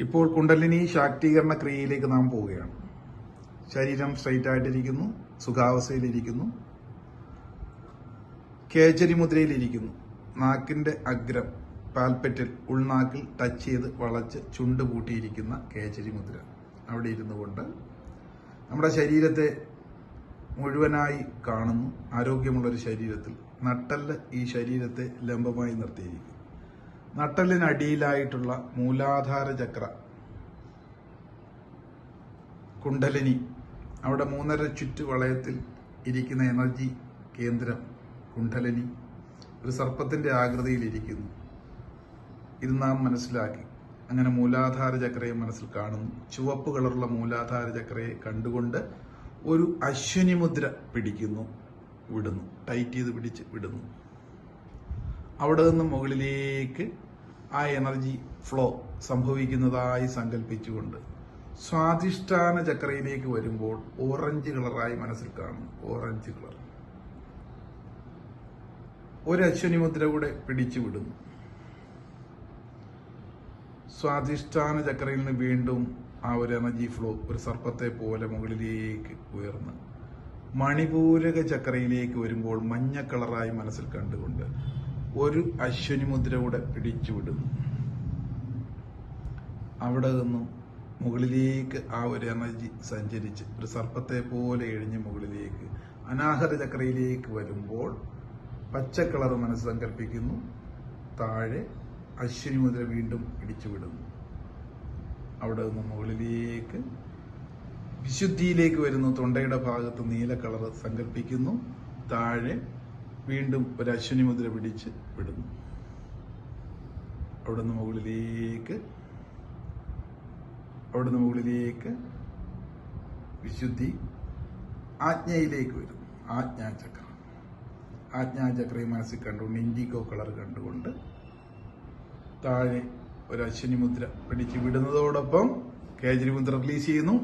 ഇപ്പോൾ കുണ്ടലിനി ശാക്തീകരണ ക്രിയയിലേക്ക് നാം പോവുകയാണ്. ശരീരം സ്ട്രൈറ്റ് ആയിട്ടിരിക്കുന്നു, സുഖാവസ്ഥയിലിരിക്കുന്നു, കേചരി മുദ്രയിലിരിക്കുന്നു. നാക്കിന്റെ അഗ്രം പാൽപ്പറ്റിൽ ഉൾനാക്കിൽ ടച്ച് ചെയ്ത് വളച്ച് ചുണ്ട് പൂട്ടിയിരിക്കുന്ന കേചരി മുദ്ര. അവിടെ ഇരുന്നു കൊണ്ട് നമ്മുടെ ശരീരത്തെ മുഴുവനായി കാണുന്നു. ആരോഗ്യമുള്ളൊരു ശരീരത്തിൽ നട്ടെല്ല് ഈ ശരീരത്തെ ലംബമായി നിർത്തിയിരിക്കുന്നു. നട്ടെല്ലിനടിയിലായിട്ടുള്ള മൂലാധാര ചക്ര കുണ്ടലിനി, അവിടെ 3.5 ചുറ്റുവളയത്തിൽ ഇരിക്കുന്ന എനർജി കേന്ദ്രം കുണ്ടലിനി ഒരു സർപ്പത്തിന്റെ ആകൃതിയിലിരിക്കുന്നു. ഇത് നാം മനസ്സിലാക്കി. അങ്ങനെ മൂലാധാര ചക്രയെ മനസ്സിൽ കാണുന്നു. ചുവപ്പ് കളറുള്ള മൂലാധാര ചക്രയെ കണ്ടുകൊണ്ട് ഒരു അശ്വിനി മുദ്ര പിടിക്കുന്നു, വിടുന്നു, ടൈറ്റ് ചെയ്ത് പിടിച്ച് വിടുന്നു. അവിടെ നിന്ന് മുകളിലേക്ക് ആ എനർജി ഫ്ലോ സംഭവിക്കുന്നതായി സങ്കല്പിച്ചുകൊണ്ട് സ്വാധിഷ്ഠാന ചക്രയിലേക്ക് വരുമ്പോൾ ഓറഞ്ച് കളറായി മനസ്സിൽ കാണുന്നു. ഓറഞ്ച് കളർ ഒരു അശ്വിനി മുദ്ര കൂടെ പിടിച്ചു വിടുന്നു. സ്വാധിഷ്ഠാന ചക്രയിൽ നിന്ന് വീണ്ടും ആ ഒരു എനർജി ഫ്ലോ ഒരു സർപ്പത്തെ പോലെ മുകളിലേക്ക് ഉയർന്ന് മണിപൂരക ചക്രയിലേക്ക് വരുമ്പോൾ മഞ്ഞ കളറായി മനസ്സിൽ കണ്ടുകൊണ്ട് ഒരു അശ്വിനി മുദ്ര കൂടെ പിടിച്ചുവിടുന്നു. അവിടെ നിന്നും മുകളിലേക്ക് ആ ഒരു എനർജി സഞ്ചരിച്ച് ഒരു സർപ്പത്തെ പോലെ എഴിഞ്ഞ് മുകളിലേക്ക് അനാഹത ചക്രയിലേക്ക് വരുമ്പോൾ പച്ച കളർ മനസ്സ് സങ്കല്പിക്കുന്നു. താഴെ അശ്വിനി മുദ്ര വീണ്ടും പിടിച്ചുവിടുന്നു. അവിടെ നിന്ന് മുകളിലേക്ക് വിശുദ്ധിയിലേക്ക് വരുന്നു. തൊണ്ടയുടെ ഭാഗത്ത് നീല കളർ സങ്കല്പിക്കുന്നു. താഴെ വീണ്ടും ഒരു അശ്വിനി മുദ്ര പിടിച്ച് വിടുന്നു. അവിടുന്ന് മുകളിലേക്ക് വിശുദ്ധി ആജ്ഞയിലേക്ക് വരുന്നു. ആജ്ഞാചക്രയെ മനസ്സിൽ കണ്ടുകൊണ്ട് ഇൻഡിഗോ കളർ കണ്ടുകൊണ്ട് താഴെ ഒരു അശ്വിനി മുദ്ര പിടിച്ച് വിടുന്നതോടൊപ്പം കേജരി മുദ്ര റിലീസ് ചെയ്യുന്നു.